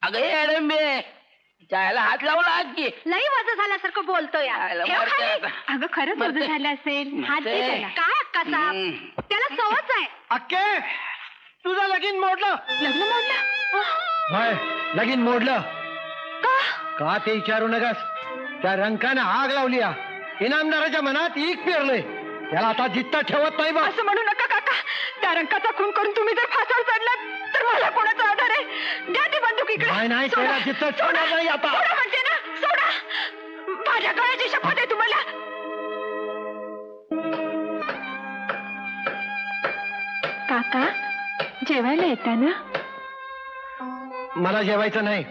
अगं अडंबे चायला हात लावला की लई वजन झाल्यासारखं बोलतोय. अगं खरंच वजन झालं असेल. हात दे त्याला. काय अक्का साहेब, त्याला सवच आहे. अक्के तुझं लगीन मोडलं. लग्न मोडलं? लगीन मोडलं का ते विचारू नकास. त्या रंकानं आग लावली. इनामदाराच्या मनात ईक पेरलंय. त्याला आता जित्ता ठेवत नाही. असं म्हणू नका काका. त्या रंकाचा खून करून तुम्ही जर फासावर चढलात तर मला कोणाचा आधार आहे? द्या ती बंदूक इकडे. नाही त्याला जित्ता ठेवणार नाही आता. सोडा म्हणते ना, सोडा. माझ्या गळ्याची शपथ आहे तुम्हाला. काका जेवायला येता ना? मला जेवायचं नाही.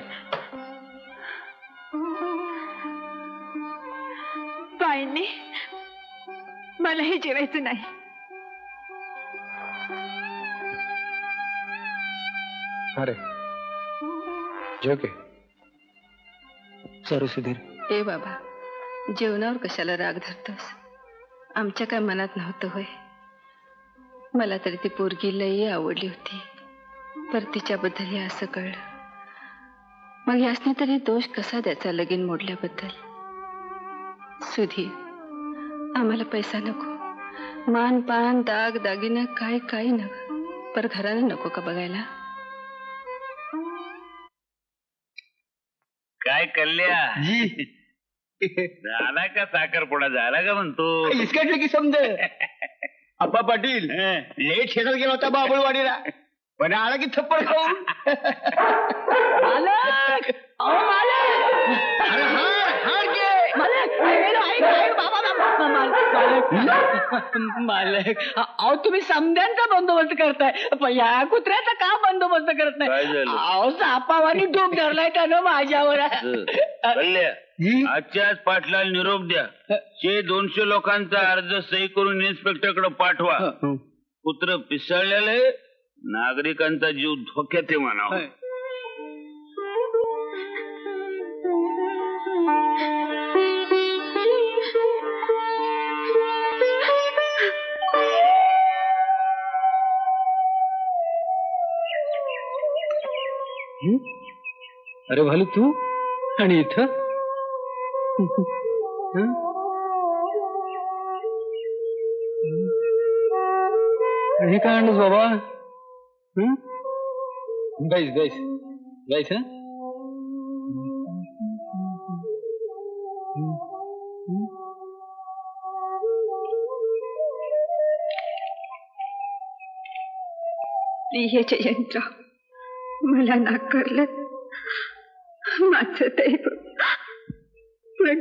बाईंनी मलाही जेवायचं नाही. अरे जेव के सरू सुधीर. ए बाबा, जेवणावर कशाला राग धरतोस? आमच्या काय मनात नव्हतं होय. मला तरी ती पोरगी लई आवडली होती, पर तिच्याबद्दल हे असं कळलं. मग यासने तरी दोष कसा द्यायचा लगीन मोडल्याबद्दल? सुधीर, आम्हाला पैसा नको, मान पान दाग दागिनं काय काय नको, पर घरानं नको का बघायला? काय कल्ल्या झाला का साखरपुडा झाला का म्हणतो? इसकटलं की समज. अप्पा पाटील लेट शेतात गेला होता बाबुळवाडीला, पण आला की थप्पड खाऊन. मालक, अहो मालक, अरे हार घे. मालक, अहो तुम्ही समद्यांचा बंदोबस्त करताय, पण या कुत्र्याचा का बंदोबस्त करत नाही? अहो सापावानी डोक धरलाय त्यानं माझ्यावर. आजच्याच पाटलाला निरोप द्या. 200 लोकांचा अर्ज सही करून इन्स्पेक्टरकडे पाठवा. कुत्र पिसळलेले नागरिकांचा जीव धोक्यात आहे म्हणावं. अरे भालू तू आणि इथं हे काय आणलंस बाबा? बैस बैस बैस. प्रिय जयंत, मला नाकारलं माझं दैव, पण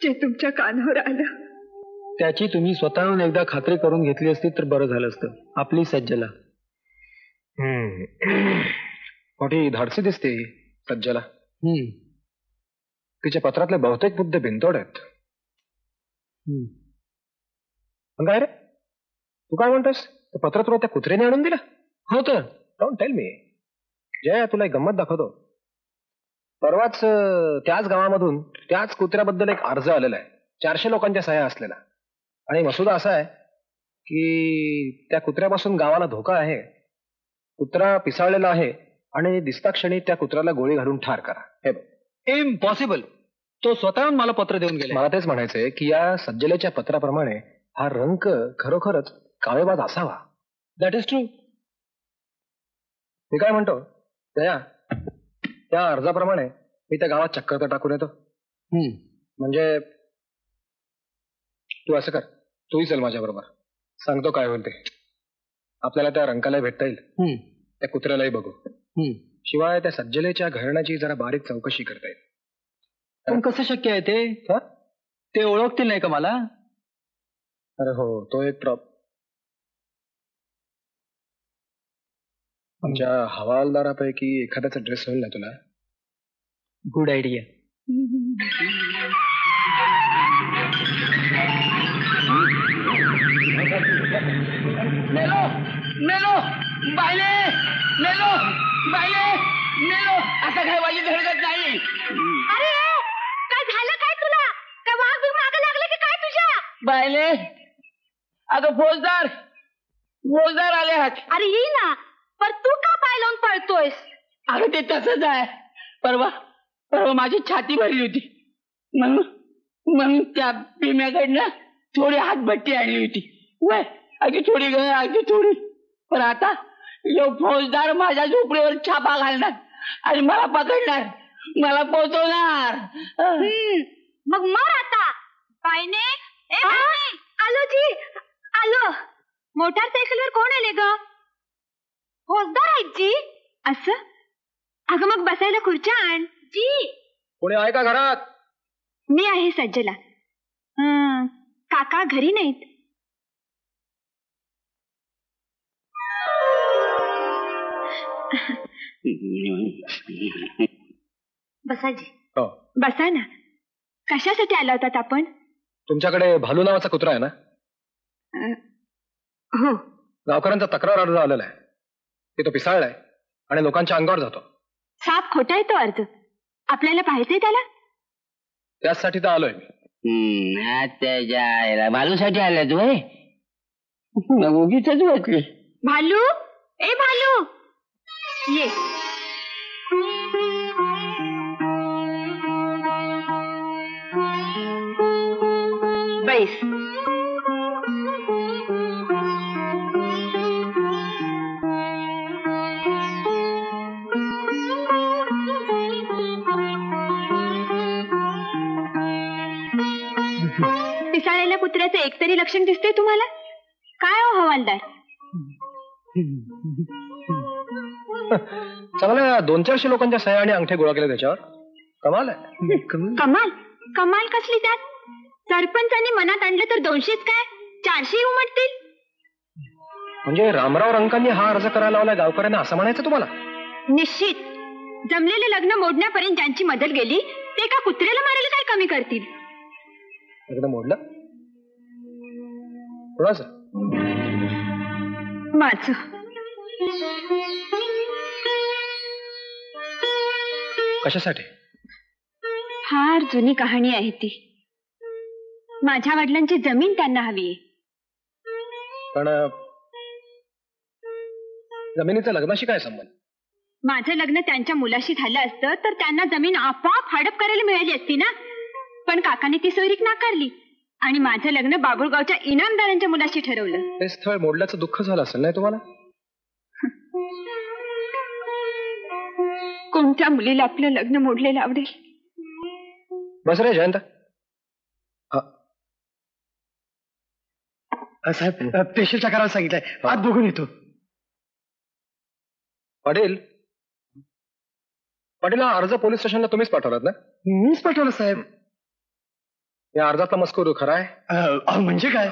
जे तुमच्या कानावर आलं त्याची तुम्ही स्वतःहून एकदा खात्री करून घेतली असती तर बरं झालं असतं. आपली सज्जला मोठी धाडसी दिसते सज्जला. तिच्या पत्रातले बहुतेक मुद्दे बिनतोड आहेत. काय रे तू काय म्हणतोस? पत्र तुला त्या कुत्र्याने आणून दिलं होतं? Don't tell me. जया, तुला एक गंमत दाखवतो. परवाच त्याच गावामधून त्याच कुत्र्याबद्दल एक अर्ज आलेला आहे, 400 लोकांच्या सह्या असलेला. आणि मसुदा असा आहे की त्या कुत्र्यापासून गावाला धोका आहे, कुत्रा पिसाळलेला आहे आणि दिसता क्षणी त्या कुत्र्याला गोळी घालून ठार करा. हे इम्पॉसिबल. तो स्वतःहून मला पत्र देऊन गेला. मला तेच म्हणायचंय की या सज्जलेच्या पत्राप्रमाणे हा रंक खरोखरच काळेबाज असावा. That is true. मी काय म्हणतो दया, त्या अर्जाप्रमाणे मी त्या गावात चक्कर तर टाकून येतो. म्हणजे तू असं कर, तूही चल माझ्या बरोबर. सांगतो काय होईल ते. आपल्याला त्या रंकाला भेटता येईल, त्या कुत्र्यालाही बघू. शिवाय त्या सज्जलेच्या घराण्याची जरा बारीक चौकशी करता येईल. पण कसं शक्य आहे ते? ते ओळखतील नाही का मला? अरे हो, तो एक आमच्या हवालदारापैकी एखाद्याचा ड्रेस होईल ना तुला? Good idea. मेलो मेलो बायले, मेलो बायले, मेलो. असं काय वाजी धरत नाही. अरे काय झालं? काय तुला काय वाघ बी मागे लागले की काय तुझ्या? बायले, अगं फौजदार आले आहेत. अरे ये ना, पर तू का पाय लावून पळतोयस? अगं ते तसंच आहे. परवा परवा माझी छाती भरली होती म्हणून त्या भीम्याकडनं थोडी हातभट्टी आणली होती. वय अगदी थोडी ग, अगदी थोडी. पण आता यो फौजदार माझ्या झोपडीवर छापा घालणार आणि मला पकडणार, मला पोहोचवणार. मग मर आता. बाईने आलो जी, आलो. मोटारसायकलवर कोण आले ग? फौजदार आहेत जी. असं? अगं मग बसायला खुर्च्या आण जी. कोणी आहे का घरात? मी आहे सज्जला. काका घरी नाहीत. बसा जी. हो. बसा ना. कशासाठी आला होतात आपण? तुमच्याकडे भालू नावाचा कुत्रा आहे ना? हो. गावकऱ्यांचा तक्रार अर्ज आलेला आहे की तो पिसाळलाय आणि लोकांच्या अंगावर जातो. साफ खोटा आहे तो अर्ज. आपल्याला पाहायचंय त्याला. त्यासाठी तर आलोय मी. त्याच्या भालूसाठी आल्या तू? उगीच वाटले. भालू, ए भालू ये. बैस. पिसाळलेल्या कुत्र्याचं एकतरी लक्षण दिसतंय तुम्हाला? काय हो हवालदार? चांगल्या 200-400 लोकांच्या सह्या आणि अंगठे गोळा केले त्याच्यावर. कमाल आहे. कमाल? कमाल कसली त्यात? सरपंचांनी मनात आणलं तर 200च काय 400 उमटतील. म्हणजे रामराव रंकांनी हा अर्ज करायला लावलाय गावकऱ्यांना असं म्हणायचं तुम्हाला? निश्चित. जमलेलं लग्न मोडण्यापर्यंत ज्यांची मदत गेली ते का कुत्र्याला मारायला काय कमी करतील? लग्न मोडलं? कोणाचं? माझं. कशासाठी? फार जुनी कहाणी आहे ती. माझ्या वडिलांची जमीन त्यांना हवी आहे. पण जमिनीचं लग्नाशी काय संबंध? माझं लग्न त्यांच्या मुलाशी झालं असतं तर त्यांना जमीन आपोआप हडप करायला मिळाली असती ना. पण काकाने ती सोयरीक नाकारली आणि माझं लग्न बाबुळगावच्या इनामदारांच्या मुलाशी ठरवलं. ते स्थळ मोडल्याचं दुःख झालं असेल नाही तुम्हाला? कोणत्या मुलीला आपलं लग्न मोडलेलं आवडेल? बस रे जयंत. साहेब पेशलच्या करायला सांगितलंय. आत बघून येतो. पाटील, पाटील हा अर्ज पोलीस स्टेशनला तुम्हीच पाठवलात ना? मीच पाठवलं साहेब. या अर्जातला मजकूर खरा आहे? म्हणजे काय?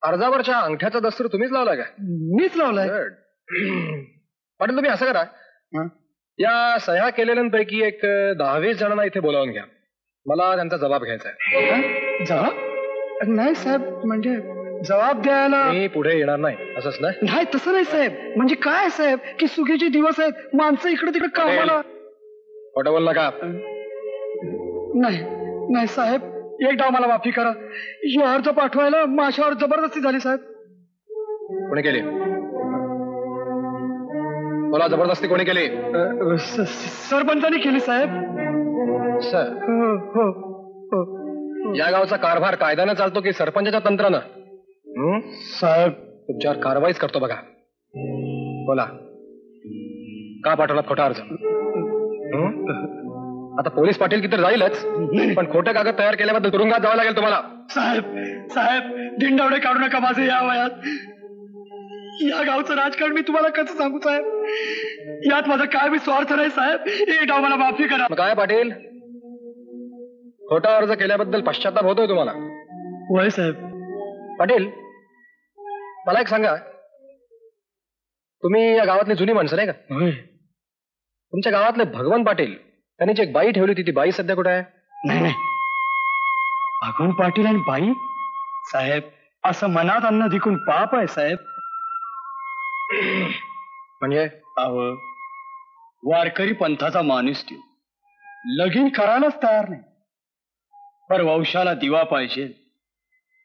अर्जावरच्या अंगठ्याचा दस्तूर तुम्हीच लावलाय का? मीच लावलाय. पाटील तुम्ही असं करा, या सह्या केलेल्यांपैकी एक 10-20 जणांना इथे बोलावून घ्या. मला त्यांचा जबाब घ्यायचा आहे. जबाब? नाही साहेब, म्हणजे जबाब द्यायला मी पुढे येणार नाही असंच ना? नाही तसं नाही साहेब. म्हणजे काय साहेब की सुगीचे दिवस आहेत, माणसं इकडे तिकडे कामाला. खोटं बोल नका. नाही नाही साहेब, एक डाव मला माफी करा. हे अर्ज पाठवायला माझ्यावर जबरदस्ती झाली साहेब. कोणी केली? मला जबरदस्ती कोणी केली? सरपंचांनी केली साहेब. सर, हो हो हो. या गावचा कारभार कायद्यानं चालतो की सरपंचाच्या तंत्रानं? साहेब तुमच्यावर कारवाईच करतो बघा. बोला, का पाठवलात खोटा अर्ज? आता पोलीस पाटील की तर जाईलच, पण खोटे कागद तयार केल्याबद्दल तुरुंगात जावं लागेल तुम्हाला. साहेब साहेब दिंडावडे काढू नका माझे या वयात. या गावचं राजकारण मी तुम्हाला कसं सांगू साहेब? यात माझा काय मी स्वार्थ नाही साहेब. एक डाव मला माफी करा. मग काय पाटील, खोटा अर्ज केल्याबद्दल पश्चाताप होतोय तुम्हाला? वय साहेब. पाटील मला एक सांगा, तुम्ही या गावातली जुनी माणसं नाही का? तुमच्या गावातले भगवान पाटील त्यांनी जी एक बाई ठेवली होती, ती बाई सध्या कुठे आहे? नाही नाही, भगवान पाटील आणि बाई साहेब असं मनात अन्न धिकून पाप आहे साहेब. म्हणजे वारकरी पंथाचा माणूस ठेव, लगीन करायलाच तयार नाही. पर वंशाला दिवा पाहिजे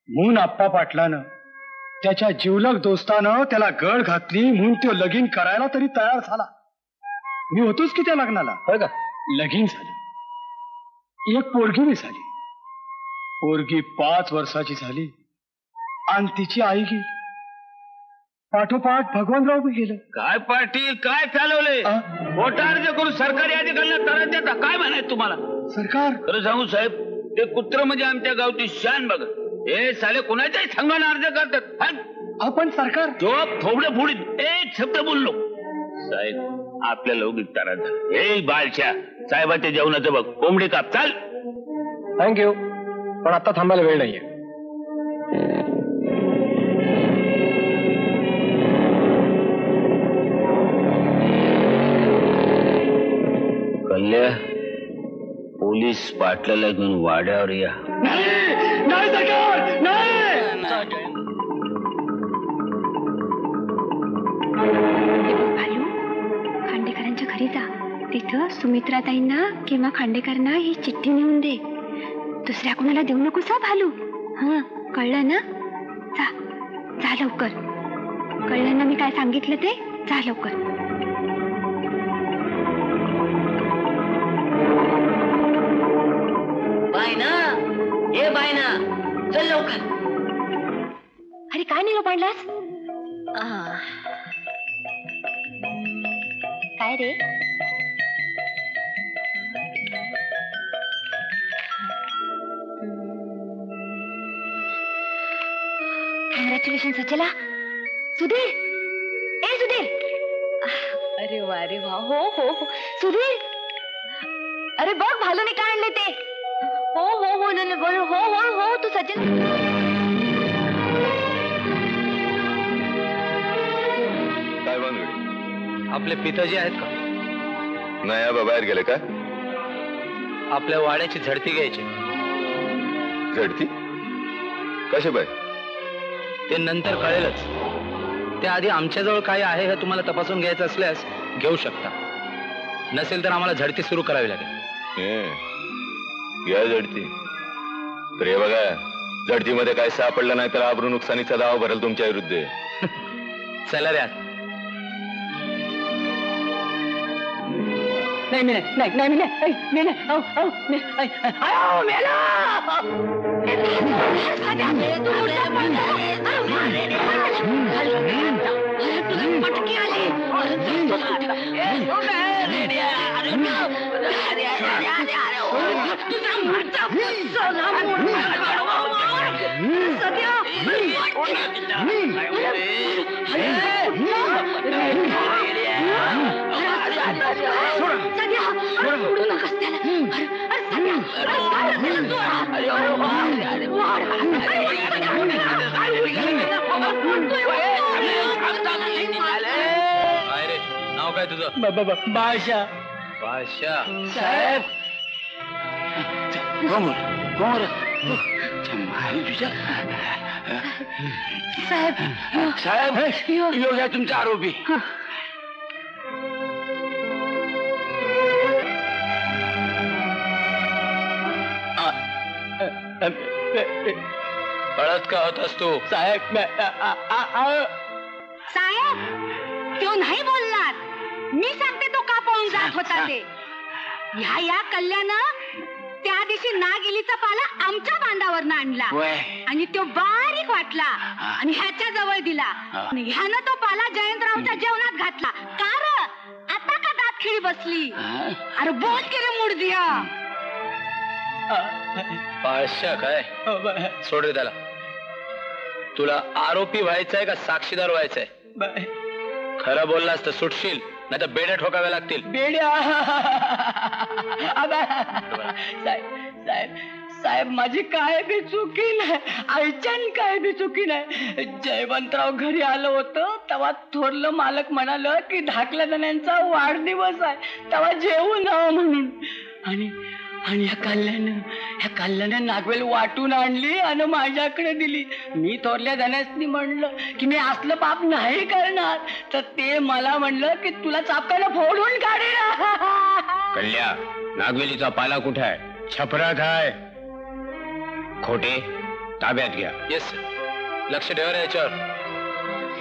म्हणून आप्पा पाटलानं त्याच्या जिवलग दोस्तानं त्याला गळ घातली म्हणून तो लगीन करायला तरी तयार झाला. मी होतोच की त्या लग्नाला. होय का? लगीन झालं, एक पोरगी बी झाली. पोरगी 5 वर्षाची झाली आणि तिची आई गेली. पाठोपाठ भगवानराव बी गेलं. काय पाटील काय चालवले? मोठा अर्ज करून सरकारी अधिकाऱ्यांना त्रास देता काय म्हणायचं तुम्हाला? सरकार खरं सांगू साहेब, ते कुत्र म्हणजे आमच्या गावची शान बघा. हे साले कोणाच्याही संघाने अर्ज करतात. आपण सरकार थोबडे फोडीत एक शब्द बोललो. साहेब आपल्याला उगीच त्रास झाला. हे बालशा साहेबाच्या जेवणाचं बघ, कोंबडी काप चाल. थँक्यू, पण आता थांबायला वेळ नाहीये. कल्ल्या पोलीस पाटलाला घेऊन वाड्यावर या. नाही सरकार नाही. भालू, खांडेकरांच्या घरी जा. तिथं सुमित्राताईंना किंवा खांडेकरांना ही चिठ्ठी नेऊन दे. दुसऱ्या कोणाला देऊ नकोस हा भालू. हा कळलं ना? जा जा लवकर. कळलं ना मी काय सांगितलं ते? जा लवकर. बायना, ए बायना, चल लवकर. अरे काय निरोप आणलास? काय रे? कॉंग्रॅच्युलेशन सचला. सुधीर, ए सुधीर. अरे वा हो हो हो सुधीर. अरे बघ भालूने काय आणले ते. हो हो हो न बोल. हो हो हो तू सचिन. काय वांगडी? आपले पिताजी आहेत का? नाही आबा बाहेर गेले का? आपल्या वाड्याची झडती घ्यायची. झडती कसे बाय? ते नंतर कळेलच. त्याआधी आमच्याजवळ काय आहे हे तुम्हाला तपासून घ्यायचं असल्यास घेऊ शकता. नसेल तर आम्हाला झडती सुरू करावी लागेल. घ्या झडती. तर हे बघा, झडतीमध्ये काय सापडलं नाही तर आबरू नुकसानीचा दावा भरेल तुमच्या विरुद्ध. चला रे. नाही नाही नाही नाही नाही नाही. पटकी आली. नाव काय तुझं? बादशाह. बादशाह साहेब साहेब यो घ्या तुमचा आरोपी. पळत का होतास तू? साहेब साहेब तो नाही बोलणार. मी सांगते तो का पळून जात होता ते. ह्या कल्यानं त्या दिवशी नागिलीचा पाला आमच्या बांधावरनं आणला आणि तो बारीक वाटला आणि ह्याच्या जवळ दिला. ह्यानं तो पाला जयंतरावच्या जेवणात घातला. कार आता का दात खिळी बसली? अरे बोल की रे मुडदिया. बादशाह काय सोड रे त्याला. तुला आरोपी व्हायचंय का साक्षीदार व्हायचंय? खरं बोललास तर सुटशील, नाही तर बेड्या ठोकाव्या लागतील. बेड्या. साहेब साहेब माझी काय बी चुकी नाही. आईच्यान काय बी चुकी नाही. जयवंतराव घरी आलं होतं तेव्हा थोरलं मालक म्हणाल की धाकल्या जणांचा वाढदिवस आहे तेव्हा जेवू न म्हणून. आणि ह्या कल्यानं नागवेल वाटून आणली आणि माझ्याकडे दिली. मी थोरल्या जणांनी म्हणलं की मी असलं पाप नाही करणार, तर ते मला म्हणलं की तुला चापकानं फोडून काढेल. कल्या नागवेलीचा पाला कुठे आहे? छपरात आहे. खोटे ताब्यात घ्या. येस, लक्ष ठेवा रे याच्यावर.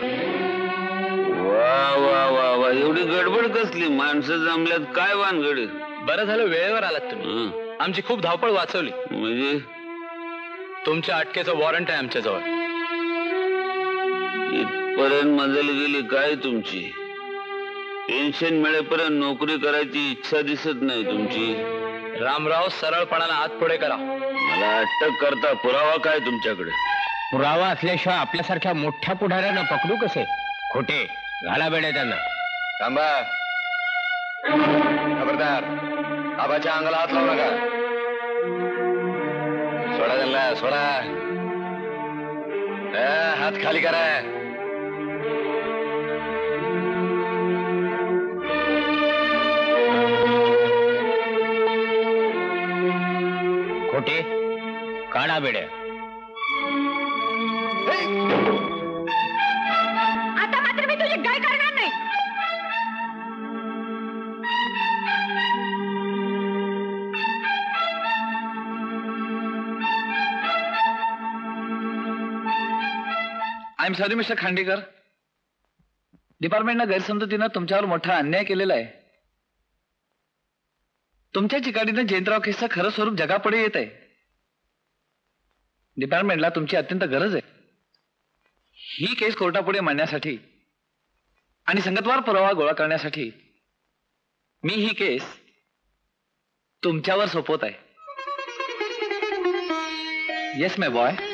वा वा वा वा, एवढी गडबड कसली? माणसं जमल्यात काय वानगड? बरं झालं वेळेवर आलात तुम्ही. आमची खूप धावपळ वाचवली. म्हणजे तुमच्या अटकेचं वॉरंट आहे आमच्याजवळ. इथपर्यंत मजल गेली काय तुमची? पेन्शन मिळेपर्यंत नोकरी करायची इच्छा दिसत नाही तुमची. रामराव, सरळपणाला हात पुढे करा. मला अटक करता पुरावा काय तुमच्याकडे? पुरावा असल्याशिवाय आपल्यासारख्या मोठ्या पुढाऱ्यांना पकडू कसे? खोटे घाला बेड्या त्यांना. थांबा. खबरदार, आबाच्या अंगाला हात लावू नका. सोडा त्यांना, सोडा. हात खाली करा. खोटे काढा बेड्या. आता मात्र मी तुझी गाय करणार नाही. I am sorry mister Khandekar. डिपार्टमेंटनं गैरसमजुतीनं तुमच्यावर मोठा अन्याय केलेला आहे. तुमच्या चिकाटीनं जयंतराव केसचं खरं स्वरूप जगापुढे येत आहे. डिपार्टमेंटला तुमची अत्यंत गरज आहे. ही केस कोर्टापुढे मांडण्यासाठी आणि संगतवार पुरावा गोळा करण्यासाठी मी ही केस तुमच्यावर सोपवत आहे. येस माय बॉय.